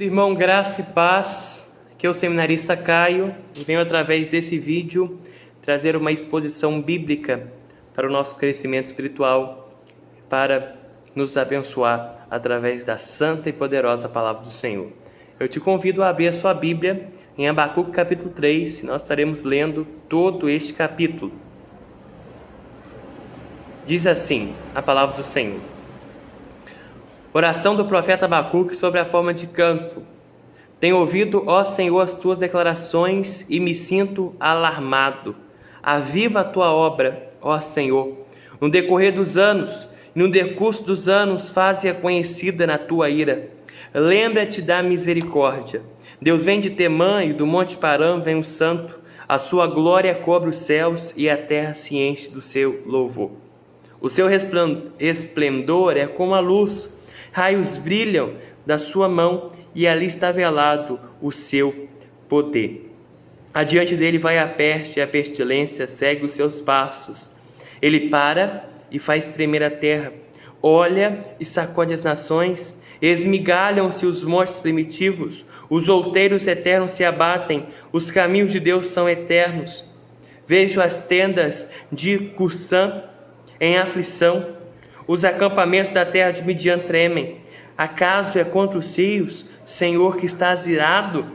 Querido irmão, graça e paz, aqui é o seminarista Caio e venho através desse vídeo trazer uma exposição bíblica para o nosso crescimento espiritual, para nos abençoar através da santa e poderosa palavra do Senhor. Eu te convido a abrir a sua Bíblia em Abacuque capítulo 3, nós estaremos lendo todo este capítulo. Diz assim a palavra do Senhor. Oração do profeta Abacuque sobre a forma de canto. Tenho ouvido, ó Senhor, as tuas declarações e me sinto alarmado. Aviva a tua obra, ó Senhor. No decorrer dos anos e no decurso dos anos, faze-a conhecida na tua ira. Lembra-te da misericórdia. Deus vem de Temã e do monte Parã vem o santo. A sua glória cobre os céus e a terra se enche do seu louvor. O seu resplendor é como a luz. Raios brilham da sua mão e ali está velado o seu poder. Adiante dele vai a peste e a pestilência segue os seus passos. Ele para e faz tremer a terra, olha e sacode as nações, esmigalham-se os montes primitivos, os outeiros eternos se abatem, os caminhos de Deus são eternos. Vejo as tendas de Cursã em aflição, os acampamentos da terra de Midian tremem. Acaso é contra os rios, Senhor, que estás irado?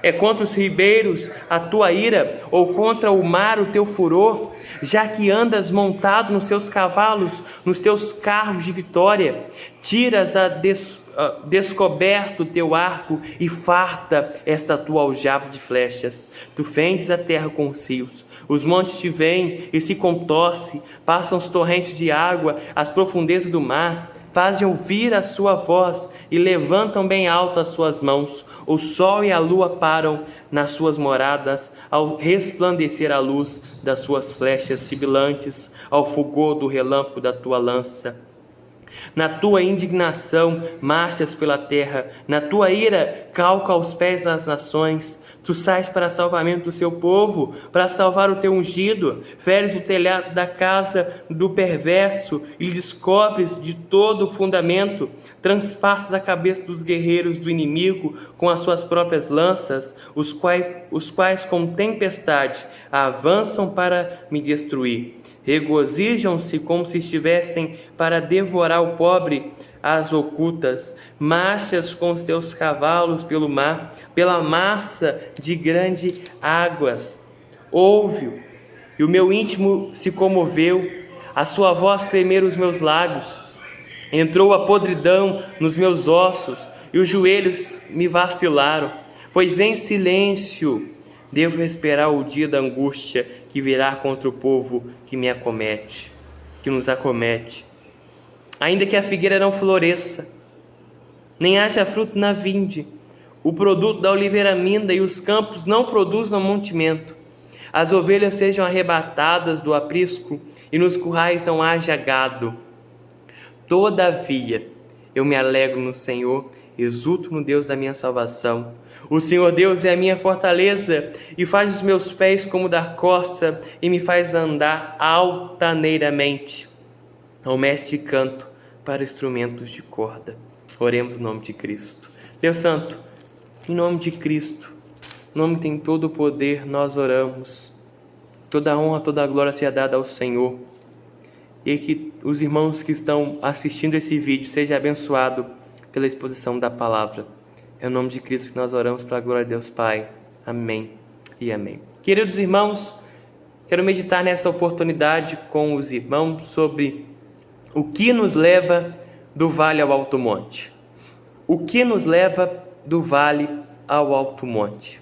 É contra os ribeiros a tua ira, ou contra o mar o teu furor? Já que andas montado nos seus cavalos, nos teus carros de vitória, tiras a descoberto o teu arco e farta esta tua aljava de flechas. Tu fendes a terra com os rios, os montes te veem e se contorce, passam os torrentes de água, as profundezas do mar, fazem ouvir a sua voz e levantam bem alto as suas mãos. O sol e a lua param nas suas moradas, ao resplandecer a luz das suas flechas sibilantes, ao fulgor do relâmpago da tua lança. Na tua indignação marchas pela terra, na tua ira calca aos pés as nações. Tu sais para salvamento do seu povo, para salvar o teu ungido, feres o telhado da casa do perverso e lhe descobres de todo o fundamento, transpassas a cabeça dos guerreiros do inimigo com as suas próprias lanças, os quais com tempestade avançam para me destruir. Regozijam-se como se estivessem para devorar o pobre às ocultas, marchas com os teus cavalos pelo mar, pela massa de grandes águas. Ouve-o, e o meu íntimo se comoveu, a sua voz tremeram os meus lábios, entrou a podridão nos meus ossos, e os joelhos me vacilaram, pois em silêncio devo esperar o dia da angústia que virá contra o povo que nos acomete. Ainda que a figueira não floresça, nem haja fruto na vinde, o produto da oliveira minda e os campos não produzam mantimento, as ovelhas sejam arrebatadas do aprisco e nos currais não haja gado. Todavia, eu me alegro no Senhor, exulto no Deus da minha salvação. O Senhor Deus é a minha fortaleza e faz os meus pés como da corça e me faz andar altaneiramente. Ao mestre de canto para instrumentos de corda. Oremos no nome de Cristo. Deus Santo, em nome de Cristo, o nome que tem todo o poder, nós oramos. Toda a honra, toda a glória seja dada ao Senhor. E que os irmãos que estão assistindo esse vídeo sejam abençoados pela exposição da palavra. É o nome de Cristo que nós oramos para a glória de Deus Pai. Amém e amém. Queridos irmãos, quero meditar nessa oportunidade com os irmãos sobre o que nos leva do vale ao alto monte. O que nos leva do vale ao alto monte?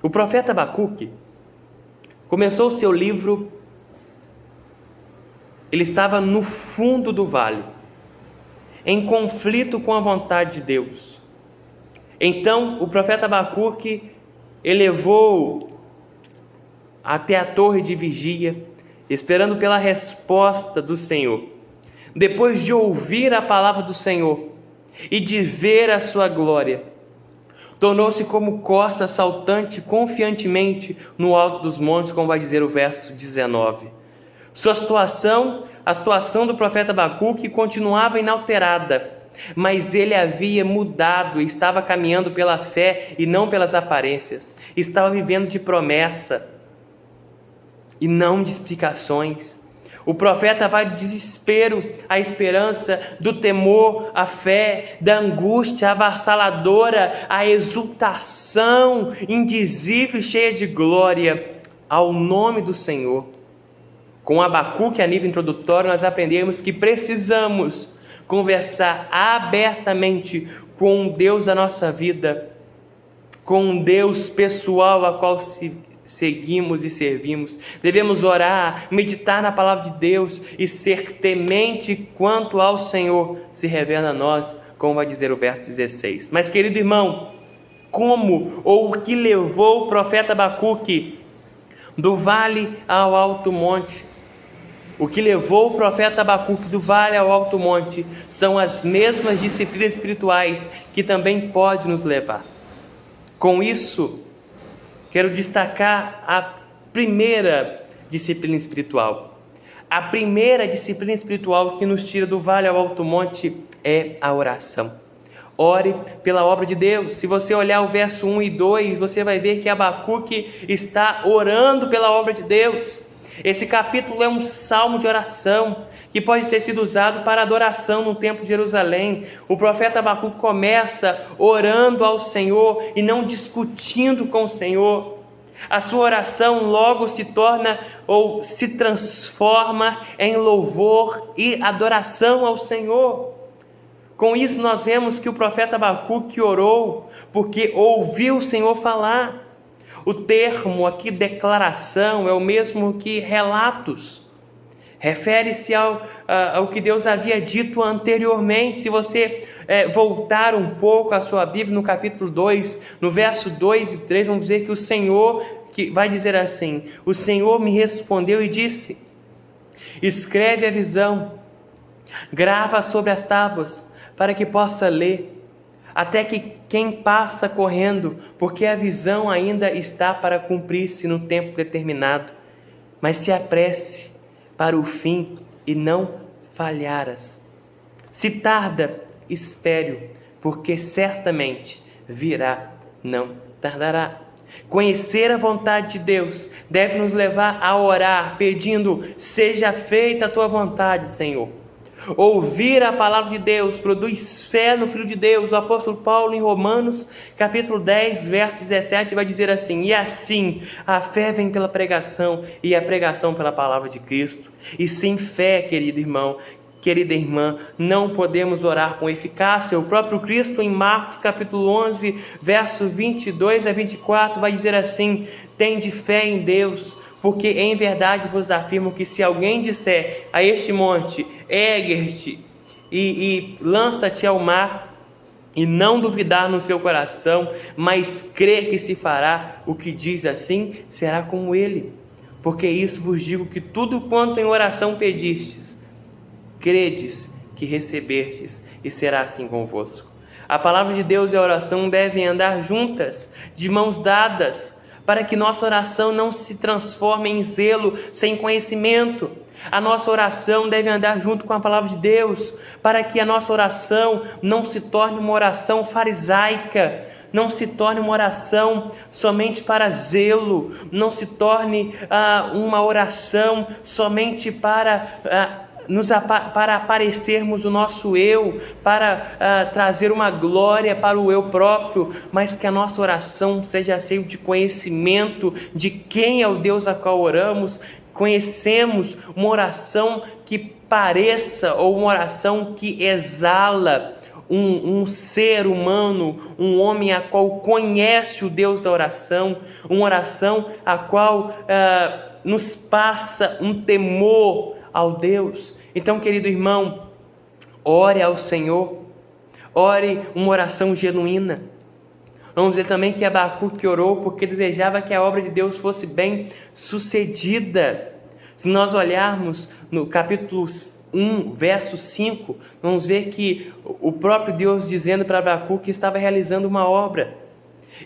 O profeta Abacuque começou o seu livro, ele estava no fundo do vale, em conflito com a vontade de Deus. Então o profeta Abacuque elevou até a torre de vigia, esperando pela resposta do Senhor. Depois de ouvir a palavra do Senhor e de ver a sua glória, tornou-se como corça saltante confiantemente no alto dos montes, como vai dizer o verso 19. Sua situação, a situação do profeta Abacuque continuava inalterada. mas ele havia mudado, estava caminhando pela fé e não pelas aparências, estava vivendo de promessa e não de explicações. O profeta vai do desespero à esperança, do temor à fé, da angústia avassaladora à exultação indizível e cheia de glória ao nome do Senhor. Com Abacuque, a nível introdutório, nós aprendemos que precisamos conversar abertamente com um Deus da nossa vida, com um Deus pessoal a qual seguimos e servimos. Devemos orar, meditar na palavra de Deus e ser temente quanto ao Senhor se revela a nós, como vai dizer o verso 16. Mas, querido irmão, como ou o que levou o profeta Abacuque do vale ao alto monte? O que levou o profeta Abacuque do vale ao alto monte são as mesmas disciplinas espirituais que também pode nos levar. Com isso, quero destacar a primeira disciplina espiritual. A primeira disciplina espiritual que nos tira do vale ao alto monte é a oração. Ore pela obra de Deus. Se você olhar o verso 1 e 2, você vai ver que Abacuque está orando pela obra de Deus. Esse capítulo é um salmo de oração que pode ter sido usado para adoração no templo de Jerusalém. O profeta Abacuque começa orando ao Senhor e não discutindo com o Senhor. A sua oração logo se torna ou se transforma em louvor e adoração ao Senhor. Com isso nós vemos que o profeta Abacuque orou porque ouviu o Senhor falar. O termo aqui, declaração, é o mesmo que relatos. Refere-se ao que Deus havia dito anteriormente. Se você voltar um pouco a sua Bíblia no capítulo 2, no verso 2 e 3, vamos ver que o Senhor, que vai dizer assim: o Senhor me respondeu e disse: escreve a visão, grava sobre as tábuas, para que possa ler, até que quem passa correndo, porque a visão ainda está para cumprir-se no tempo determinado, mas se apresse para o fim e não falharas. Se tarda, espere, porque certamente virá, não tardará. Conhecer a vontade de Deus deve nos levar a orar, pedindo: seja feita a tua vontade, Senhor. Ouvir a palavra de Deus produz fé no Filho de Deus. O apóstolo Paulo, em Romanos, capítulo 10, verso 17, vai dizer assim: e assim, a fé vem pela pregação, e a pregação pela palavra de Cristo. E sem fé, querido irmão, querida irmã, não podemos orar com eficácia. O próprio Cristo, em Marcos, capítulo 11, verso 22 a 24, vai dizer assim: tende fé em Deus, porque em verdade vos afirmo que se alguém disser a este monte, ergue-te e lança-te ao mar, e não duvidar no seu coração, mas crer que se fará o que diz, assim será como ele. Porque isso vos digo, que tudo quanto em oração pedistes, credes que recebestes, e será assim convosco. A palavra de Deus e a oração devem andar juntas, de mãos dadas, para que nossa oração não se transforme em zelo sem conhecimento. A nossa oração deve andar junto com a palavra de Deus, para que a nossa oração não se torne uma oração farisaica, não se torne uma oração somente para zelo, não se torne uma oração somente para aparecermos o nosso eu, para trazer uma glória para o eu próprio, mas que a nossa oração seja cheia de conhecimento de quem é o Deus a qual oramos. Conhecemos uma oração que pareça, ou uma oração que exala um ser humano, um homem a qual conhece o Deus da oração, uma oração a qual nos passa um temor ao Deus. Então, querido irmão, ore ao Senhor, ore uma oração genuína. Vamos ver também que Abacuque orou porque desejava que a obra de Deus fosse bem sucedida. Se nós olharmos no capítulo 1, verso 5, vamos ver que o próprio Deus dizendo para Abacuque que estava realizando uma obra.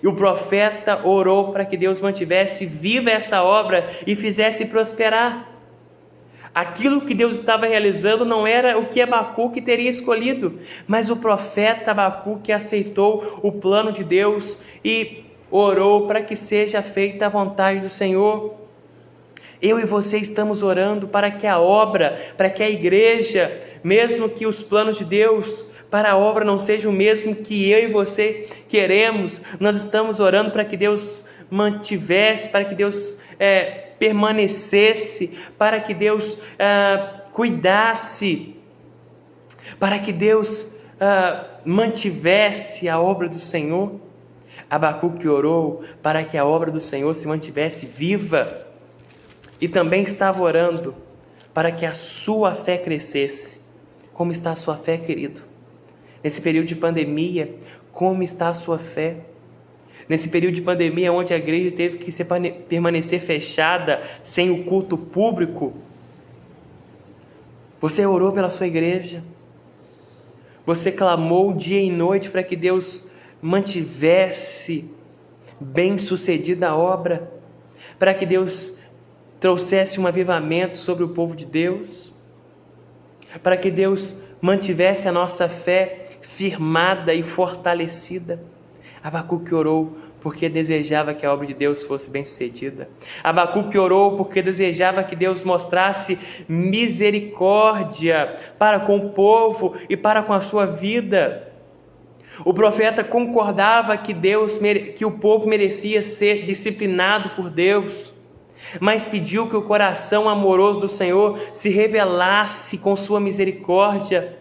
E o profeta orou para que Deus mantivesse viva essa obra e fizesse prosperar. Aquilo que Deus estava realizando não era o que Abacuque teria escolhido, mas o profeta Abacuque aceitou o plano de Deus e orou para que seja feita a vontade do Senhor. Eu e você estamos orando para que a obra, para que a igreja, mesmo que os planos de Deus para a obra não sejam o mesmo que eu e você queremos, nós estamos orando para que Deus mantivesse, para que Deus permanecesse, para que Deus cuidasse, para que Deus mantivesse a obra do Senhor. Abacuque orou para que a obra do Senhor se mantivesse viva e também estava orando para que a sua fé crescesse. Como está a sua fé, querido? Nesse período de pandemia, como está a sua fé? Nesse período de pandemia, onde a igreja teve que permanecer fechada, sem o culto público, você orou pela sua igreja? Você clamou dia e noite para que Deus mantivesse bem sucedida a obra, para que Deus trouxesse um avivamento sobre o povo de Deus, para que Deus mantivesse a nossa fé firmada e fortalecida. Abacuque orou porque desejava que a obra de Deus fosse bem sucedida. Abacuque orou porque desejava que Deus mostrasse misericórdia para com o povo e para com a sua vida. O profeta concordava que o povo merecia ser disciplinado por Deus, mas pediu que o coração amoroso do Senhor se revelasse com sua misericórdia.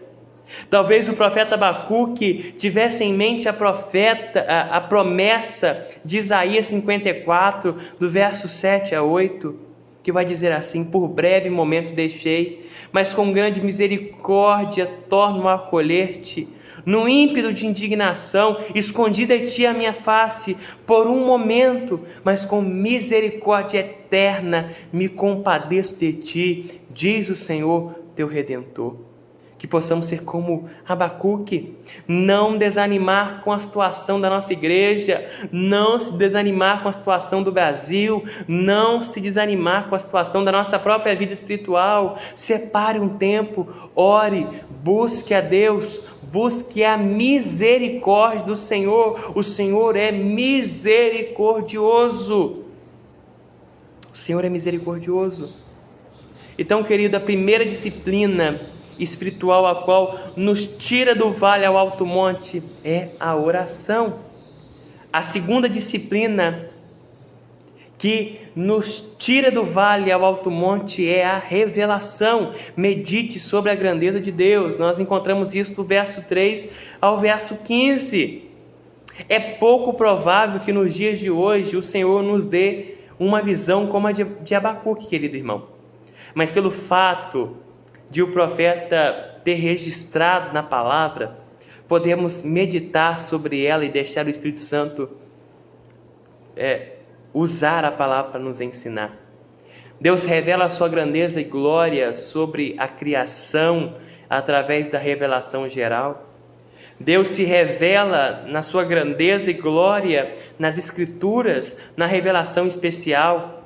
Talvez o profeta Abacuque tivesse em mente a promessa de Isaías 54, do verso 7 a 8, que vai dizer assim: por breve momento deixei, mas com grande misericórdia torno a acolher-te. No ímpeto de indignação, escondi de ti a minha face por um momento, mas com misericórdia eterna me compadeço de ti, diz o Senhor teu Redentor. Que possamos ser como Abacuque, não desanimar com a situação da nossa igreja, não se desanimar com a situação do Brasil, não se desanimar com a situação da nossa própria vida espiritual. Separe um tempo, ore, busque a Deus, busque a misericórdia do Senhor. O Senhor é misericordioso. O Senhor é misericordioso. Então, querido, a primeira disciplina espiritual a qual nos tira do vale ao alto monte é a oração. A segunda disciplina que nos tira do vale ao alto monte é a revelação. Medite sobre a grandeza de Deus. Nós encontramos isso do verso 3 ao verso 15. É pouco provável que nos dias de hoje o Senhor nos dê uma visão como a de Abacuque, querido irmão. Mas pelo fato de o profeta ter registrado na palavra, podemos meditar sobre ela e deixar o Espírito Santo usar a palavra para nos ensinar. Deus revela a sua grandeza e glória sobre a criação através da revelação geral. Deus se revela na sua grandeza e glória nas Escrituras, na revelação especial.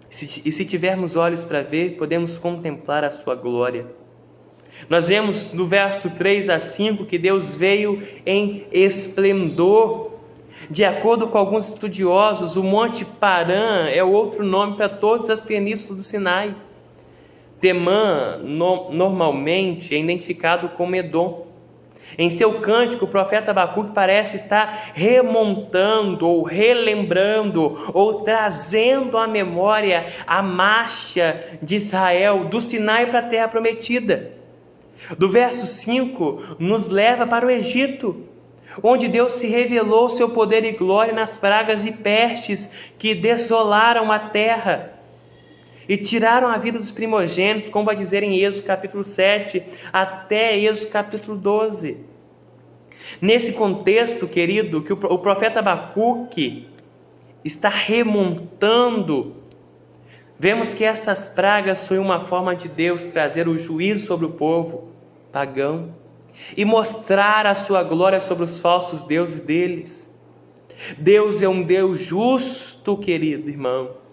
E se tivermos olhos para ver, podemos contemplar a sua glória. Nós vemos no verso 3 a 5 que Deus veio em esplendor. De acordo com alguns estudiosos, o Monte Parã é outro nome para todas as penínsulas do Sinai. Temã normalmente é identificado como Edom. Em seu cântico, o profeta Abacuque parece estar remontando ou relembrando ou trazendo à memória a marcha de Israel do Sinai para a terra prometida. Do verso 5 nos leva para o Egito, onde Deus se revelou seu poder e glória nas pragas e pestes que desolaram a terra e tiraram a vida dos primogênitos, como vai dizer em Êxodo capítulo 7 até Êxodo capítulo 12. Nesse contexto, querido, que o profeta Abacuque está remontando, vemos que essas pragas foi uma forma de Deus trazer o juízo sobre o povo pagão e mostrar a sua glória sobre os falsos deuses deles. Deus é um Deus justo, querido irmão.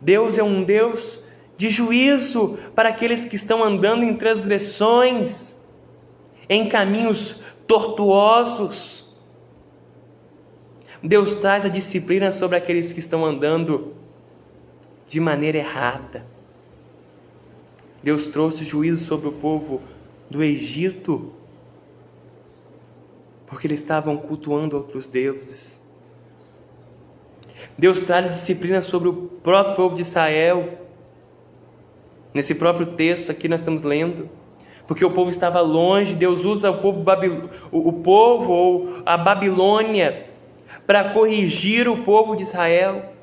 Deus é um Deus de juízo para aqueles que estão andando em transgressões, em caminhos tortuosos. Deus traz a disciplina sobre aqueles que estão andando de maneira errada. Deus trouxe juízo sobre o povo do Egito, porque eles estavam cultuando outros deuses. Deus traz disciplina sobre o próprio povo de Israel. Nesse próprio texto aqui nós estamos lendo, porque o povo estava longe. Deus usa o povo ou a Babilônia para corrigir o povo de Israel,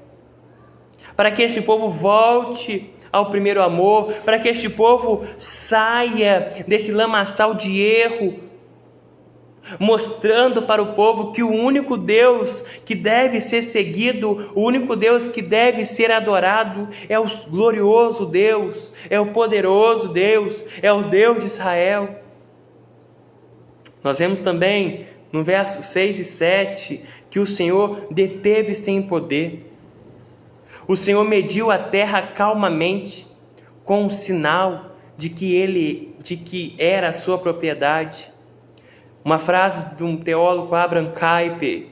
para que este povo volte ao primeiro amor, para que este povo saia desse lamaçal de erro, mostrando para o povo que o único Deus que deve ser seguido, o único Deus que deve ser adorado é o glorioso Deus, é o poderoso Deus, é o Deus de Israel. Nós vemos também no verso 6 e 7 que o Senhor deteve-se em poder. O Senhor mediu a terra calmamente, com um sinal de que era a sua propriedade. Uma frase de um teólogo, Abraham Kuyper.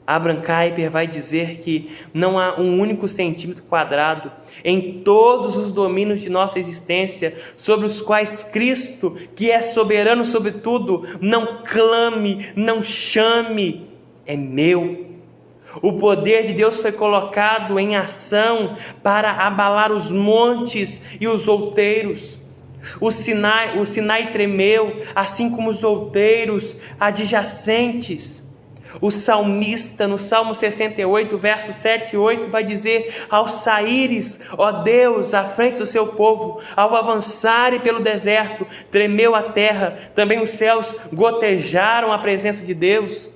Abraham Kuyper vai dizer que não há um único centímetro quadrado em todos os domínios de nossa existência sobre os quais Cristo, que é soberano sobre tudo, não clame, não chame, é meu. O poder de Deus foi colocado em ação para abalar os montes e os outeiros. O Sinai tremeu, assim como os outeiros adjacentes. O salmista, no Salmo 68, versos 7 e 8, vai dizer: ao saíres, ó Deus, à frente do seu povo, ao avançarem pelo deserto, tremeu a terra, também os céus gotejaram a presença de Deus.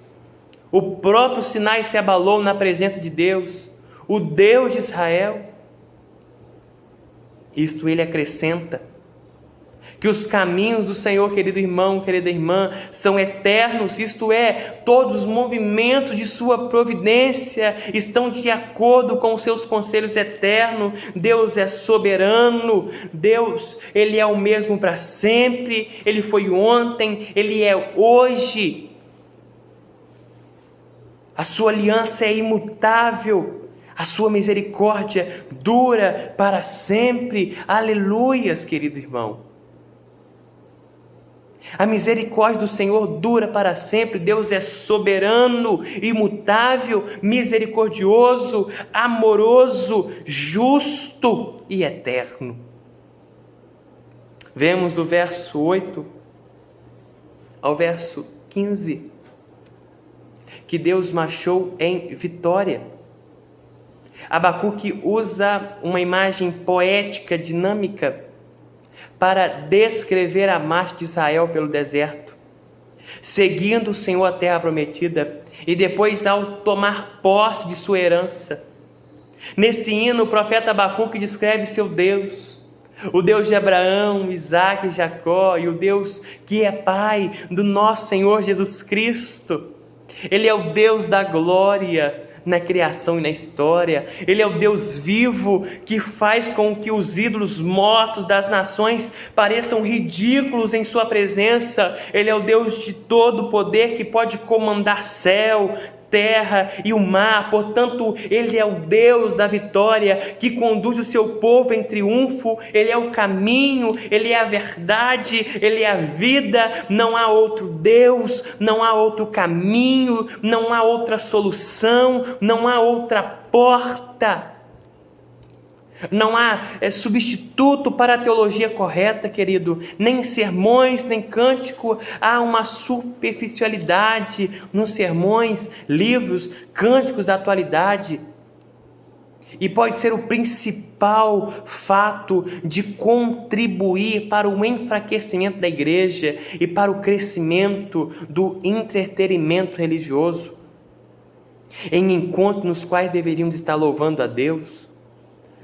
O próprio Sinai se abalou na presença de Deus, o Deus de Israel. Isto ele acrescenta, que os caminhos do Senhor, querido irmão, querida irmã, são eternos, isto é, todos os movimentos de sua providência estão de acordo com os seus conselhos eternos. Deus é soberano, Deus, Ele é o mesmo para sempre, Ele foi ontem, Ele é hoje. A sua aliança é imutável, a sua misericórdia dura para sempre. Aleluias, querido irmão. A misericórdia do Senhor dura para sempre. Deus é soberano, imutável, misericordioso, amoroso, justo e eterno. Vemos do verso 8 ao verso 15 que Deus marchou em vitória. Abacuque usa uma imagem poética, dinâmica, para descrever a marcha de Israel pelo deserto, seguindo o Senhor à terra prometida, e depois ao tomar posse de sua herança. Nesse hino, o profeta Abacuque descreve seu Deus, o Deus de Abraão, Isaque e Jacó, e o Deus que é Pai do nosso Senhor Jesus Cristo. Ele é o Deus da glória na criação e na história. Ele é o Deus vivo que faz com que os ídolos mortos das nações pareçam ridículos em sua presença. Ele é o Deus de todo poder que pode comandar céu, terra e o mar. Portanto, Ele é o Deus da vitória que conduz o seu povo em triunfo. Ele é o caminho, Ele é a verdade, Ele é a vida. Não há outro Deus, não há outro caminho, não há outra solução, não há outra porta. Não há substituto para a teologia correta, querido. Nem sermões, nem cântico. Há uma superficialidade nos sermões, livros, cânticos da atualidade. E pode ser o principal fato de contribuir para o enfraquecimento da igreja e para o crescimento do entretenimento religioso. Em encontros nos quais deveríamos estar louvando a Deus,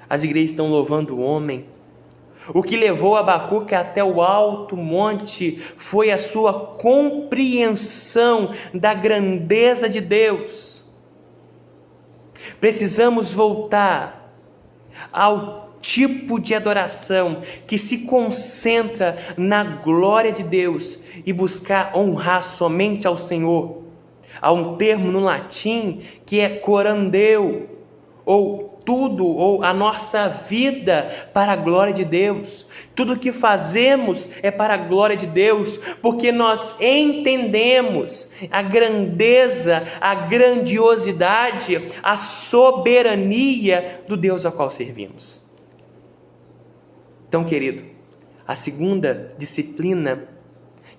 as igrejas estão louvando o homem. O que levou Abacuque até o alto monte foi a sua compreensão da grandeza de Deus. Precisamos voltar ao tipo de adoração que se concentra na glória de Deus e buscar honrar somente ao Senhor. Há um termo no latim que é corandeu, ou tudo, ou a nossa vida para a glória de Deus. Tudo que fazemos é para a glória de Deus, porque nós entendemos a grandeza, a grandiosidade, a soberania do Deus ao qual servimos. Então, querido, a segunda disciplina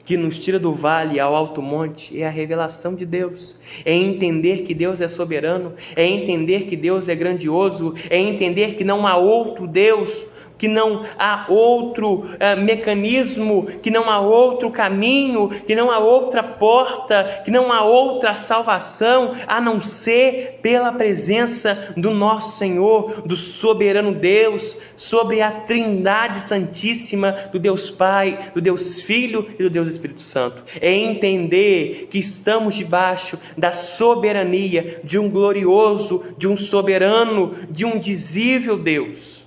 que nos tira do vale ao alto monte é a revelação de Deus, é entender que Deus é soberano, é entender que Deus é grandioso, é entender que não há outro Deus, que não há outro mecanismo, que não há outro caminho, que não há outra porta, que não há outra salvação, a não ser pela presença do nosso Senhor, do soberano Deus, sobre a Trindade Santíssima, do Deus Pai, do Deus Filho e do Deus Espírito Santo. É entender que estamos debaixo da soberania de um glorioso, de um soberano, de um indizível Deus.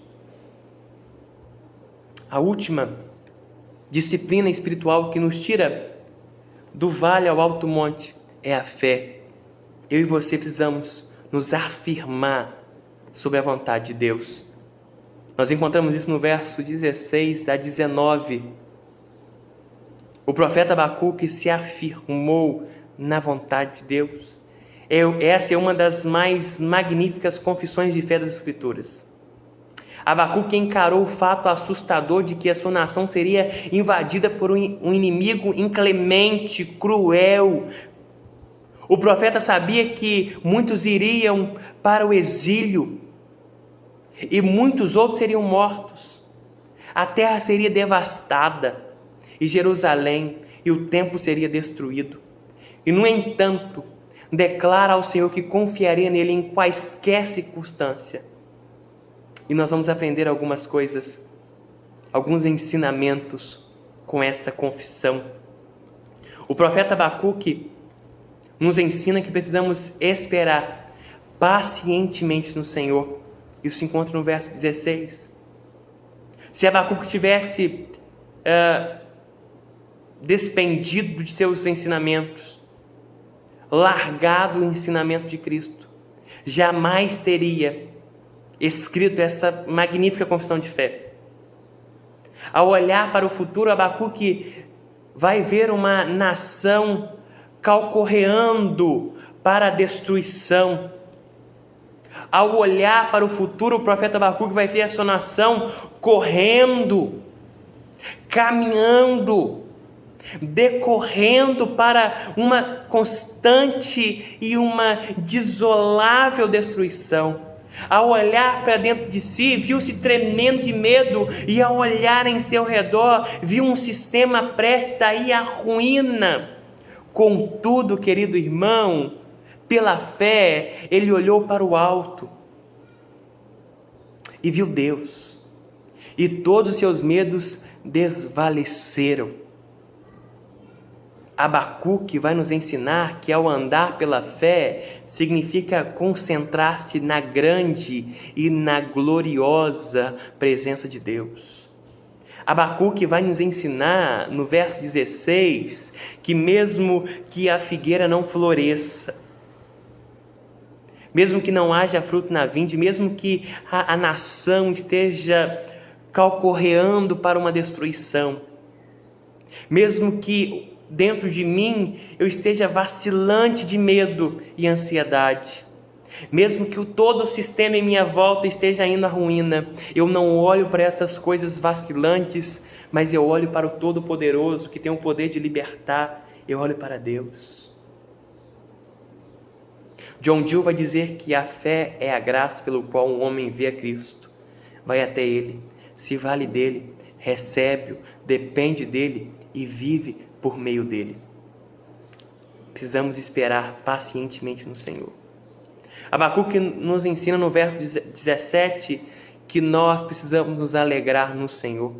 A última disciplina espiritual que nos tira do vale ao alto monte é a fé. Eu e você precisamos nos afirmar sobre a vontade de Deus. Nós encontramos isso no verso 16 a 19. O profeta Abacuque se afirmou na vontade de Deus. Essa é uma das mais magníficas confissões de fé das Escrituras. Abacuque encarou o fato assustador de que a sua nação seria invadida por um inimigo inclemente, cruel. O profeta sabia que muitos iriam para o exílio e muitos outros seriam mortos. A terra seria devastada e Jerusalém e o templo seria destruído. E, no entanto, declara ao Senhor que confiaria nele em quaisquer circunstância. E nós vamos aprender algumas coisas, alguns ensinamentos com essa confissão. O profeta Abacuque nos ensina que precisamos esperar pacientemente no Senhor. Isso se encontra no verso 16. Se Abacuque tivesse despendido de seus ensinamentos, largado o ensinamento de Cristo, jamais teria escrito essa magnífica confissão de fé. Ao olhar para o futuro, Abacuque vai ver uma nação calcorreando para a destruição. Ao olhar para o futuro, o profeta Abacuque vai ver a sua nação correndo, caminhando, decorrendo para uma constante e uma desolável destruição. Ao olhar para dentro de si, viu-se tremendo de medo, e ao olhar em seu redor, viu um sistema prestes a ir à ruína. Contudo, querido irmão, pela fé, ele olhou para o alto e viu Deus, e todos os seus medos desvaneceram. Abacuque vai nos ensinar que ao andar pela fé significa concentrar-se na grande e na gloriosa presença de Deus. Abacuque vai nos ensinar no verso 16 que mesmo que a figueira não floresça, mesmo que não haja fruto na vinde, mesmo que a nação esteja calcorreando para uma destruição, mesmo que dentro de mim eu esteja vacilante de medo e ansiedade, mesmo que todo o sistema em minha volta esteja indo à ruína, eu não olho para essas coisas vacilantes, mas eu olho para o Todo-Poderoso que tem o poder de libertar. Eu olho para Deus. John Gill vai dizer que a fé é a graça pelo qual um homem vê a Cristo, vai até Ele, se vale dele, recebe-o, depende dele e vive por meio dele. Precisamos esperar pacientemente no Senhor. Abacuque nos ensina no verso 17 que nós precisamos nos alegrar no Senhor.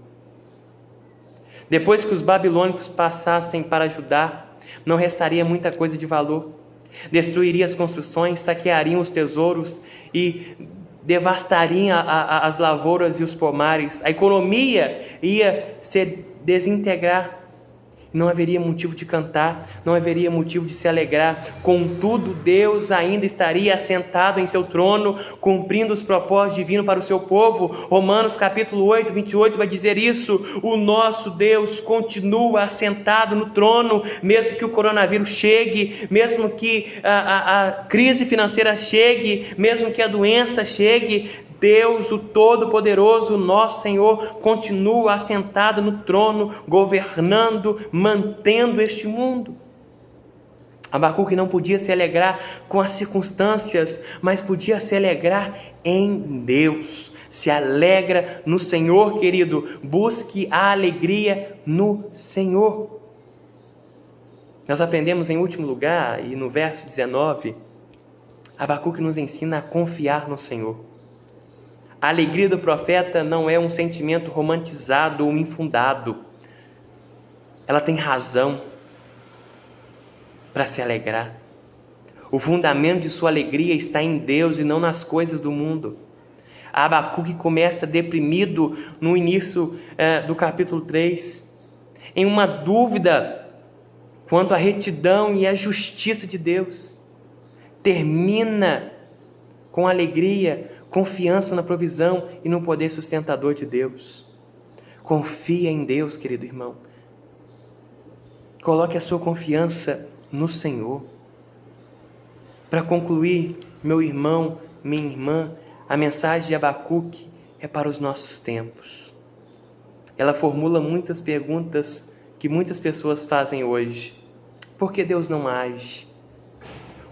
Depois que os babilônicos passassem para Judá, não restaria muita coisa de valor. Destruiria as construções, saqueariam os tesouros e devastariam as lavouras e os pomares, a economia ia se desintegrar. Não haveria motivo de cantar, não haveria motivo de se alegrar. Contudo, Deus ainda estaria assentado em seu trono, cumprindo os propósitos divinos para o seu povo. Romanos capítulo 8, 28 vai dizer isso. O nosso Deus continua assentado no trono, mesmo que o coronavírus chegue, mesmo que a crise financeira chegue, mesmo que a doença chegue. Deus, o Todo-Poderoso, nosso Senhor, continua assentado no trono, governando, mantendo este mundo. Abacuque não podia se alegrar com as circunstâncias, mas podia se alegrar em Deus. Se alegra no Senhor, querido. Busque a alegria no Senhor. Nós aprendemos em último lugar, e no verso 19, Abacuque nos ensina a confiar no Senhor. A alegria do profeta não é um sentimento romantizado ou infundado. Ela tem razão para se alegrar. O fundamento de sua alegria está em Deus e não nas coisas do mundo. Abacuque começa deprimido no início do capítulo 3, em uma dúvida quanto à retidão e à justiça de Deus. Termina com alegria, confiança na provisão e no poder sustentador de Deus. Confia em Deus, querido irmão. Coloque a sua confiança no Senhor. Para concluir, meu irmão, minha irmã, a mensagem de Abacuque é para os nossos tempos. Ela formula muitas perguntas que muitas pessoas fazem hoje. Por que Deus não age?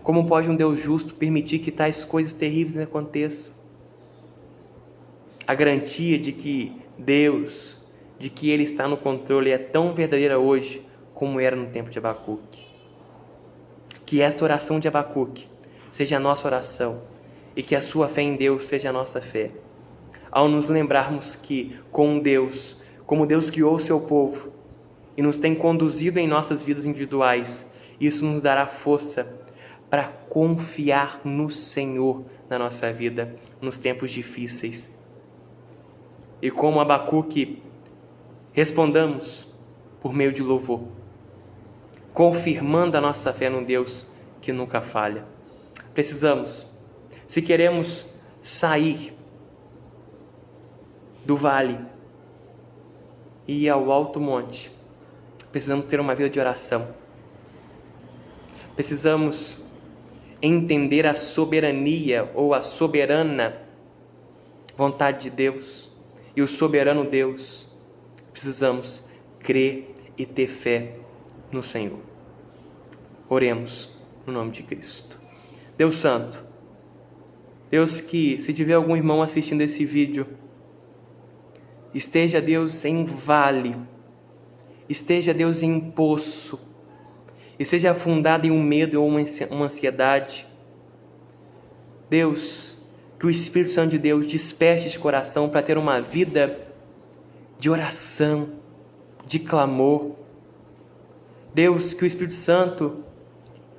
Como pode um Deus justo permitir que tais coisas terríveis aconteçam? A garantia de que Deus, de que Ele está no controle é tão verdadeira hoje como era no tempo de Abacuque. Que esta oração de Abacuque seja a nossa oração e que a sua fé em Deus seja a nossa fé. Ao nos lembrarmos que como Deus guiou o seu povo e nos tem conduzido em nossas vidas individuais, isso nos dará força para confiar no Senhor na nossa vida, nos tempos difíceis. E como Abacuque, respondamos por meio de louvor, confirmando a nossa fé no Deus que nunca falha. Precisamos, se queremos sair do vale e ir ao alto monte, precisamos ter uma vida de oração. Precisamos entender a soberania ou a soberana vontade de Deus e o soberano Deus. Precisamos crer e ter fé no Senhor. Oremos no nome de Cristo. Deus Santo, Deus que, se tiver algum irmão assistindo esse vídeo, esteja, Deus, em vale, esteja, Deus, em poço, e seja afundado em um medo ou uma ansiedade. Deus, que o Espírito Santo de Deus desperte esse coração para ter uma vida de oração, de clamor. Deus, que o Espírito Santo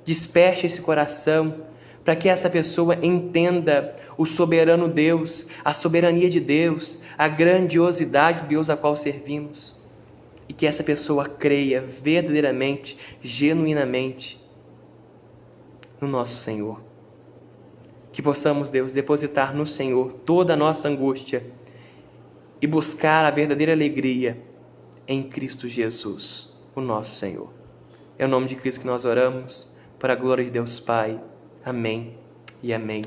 desperte esse coração para que essa pessoa entenda o soberano Deus, a soberania de Deus, a grandiosidade de Deus a qual servimos. E que essa pessoa creia verdadeiramente, genuinamente no nosso Senhor. Que possamos, Deus, depositar no Senhor toda a nossa angústia e buscar a verdadeira alegria em Cristo Jesus, o nosso Senhor. É o nome de Cristo que nós oramos, para a glória de Deus Pai. Amém e amém.